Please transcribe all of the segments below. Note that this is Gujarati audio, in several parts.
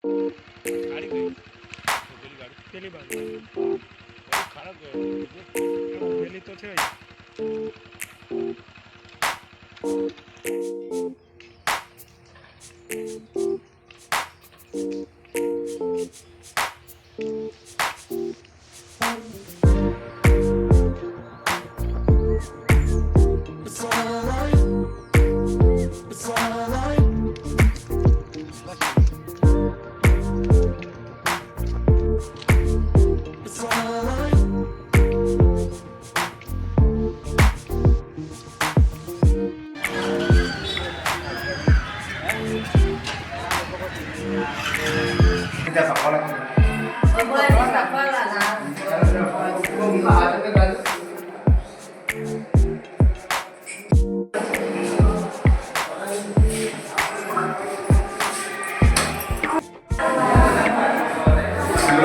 ગાડી ગઈ પેલી ગાડી પેલી બાજુ ખરાબ ગયો પેલી તો છે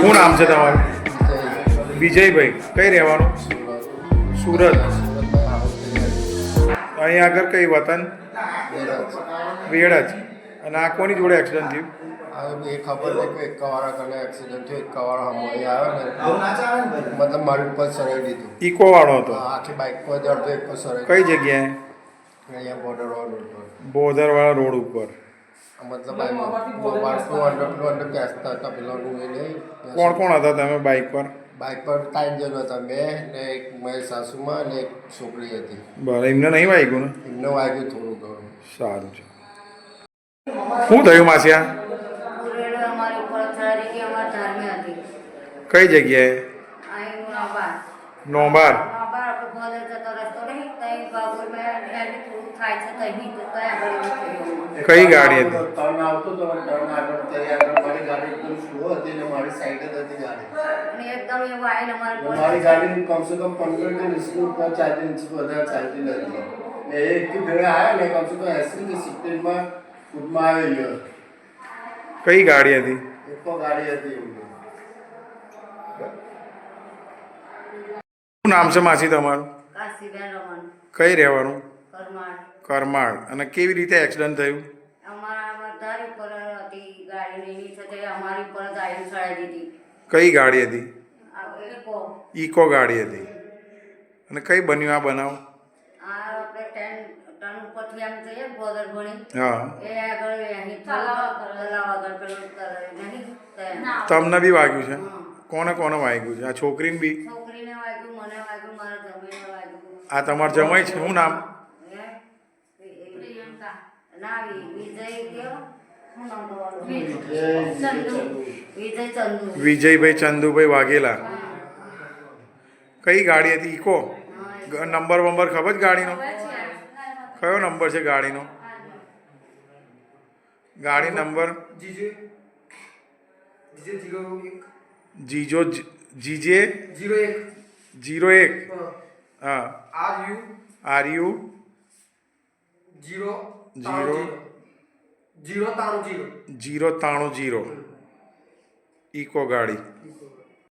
શું નામ છે તમારું? વિજયભાઈ. કઈ રહેવાનું? સુરત. અહીં આગળ કઈ વતન? વેળજ. અને આ કોની જોડે એક્સિડન્ટ થયું? એ ખબર નહીં કે એકવાળા કને એક્સિડન્ટ થયો, એકવાળા હમણાં આવ્યો ને મતલબ મારી ઉપર સરાઈ દીધું. ઇકો વાળો હતો? આખી બાઇક પર જડતો એક સરાઈ. કઈ જગ્યાએ? અહીંયા બોર્ડર રોડ ઉપર, બોધરવાળા રોડ ઉપર. મતલબ અંદર બેસતા હતા પેલાનું એ નહીં. કોણ કોણ હતા તમે બાઇક પર? બાઇક પર 3 જણ હતા, મેં ને એક મારી સાસુમાં અને એક છોકરી હતી. બરાબર. એમને નહીં વાગ્યું ને? એમને વાગ્યું થોડું ઘણું. સારું છે. શું થયું માસિયા? કઈ જગ્યાએ? નોબાર. કઈ ગાડી હતી? ટર્ન આવતો તો ટર્ન આગળ તૈયાર મારી ગાડી એકદમ સ્લો હતી ને મારી સાઈડ જ હતી ગાડી. એકદમ એવું આવીને મારી ગાડી કમસે કમ 15 કે 20 ઉપર ચાલતી ઇંચ વધારે ચાલતી નથી. ને એક ભેળે આવ્યા ને કમસે કમ 80 કે 70 માં ફૂટમાં આવી ગયો. કઈ ગાડી હતી? એક ગાડી હતી એમની. શું નામ છે માસી તમારું? કાશીબેન રમણ. કઈ રહેવાનું? કરમાળ. કરમાળ. અને કેવી રીતે એક્સિડન્ટ થયું? અમારા ધારી ઉપર હતી ગાડી એની સાથે અમારી ઉપર જ આવીને ચડાવી દીધી. કઈ ગાડી હતી? ઇકો. ઇકો ગાડી હતી. અને કઈ બન્યું આ બનાવ? આ આપણે ટર્ન ઉપરથી આમ જઈએ બોદર ભણી. હા. એ આગળ અહીં તલાવ આગળ પેલું નહીં. તમને બી વાગ્યું છે? કોને કોને વાગ્યું છે? આ છોકરીને બી? છોકરીને વાગ્યું, મને વાગ્યું, મારા જમાઈને વાગ્યું. આ તમારા જમાઈ છે? શું નામ? ના વિજય કયો? શું નામ તમારું? વિજય ચંદુ. વિજયભાઈ ચંદુભાઈ વાઘેલા. કઈ ગાડી હતી? ઇકો? નંબર વંબર ખબર છે ગાડીનો? કયો નંબર છે ગાડીનો? ગાડી નંબર? જીજો જીજે 01. હા. RU 030. ઇકો ગાડી.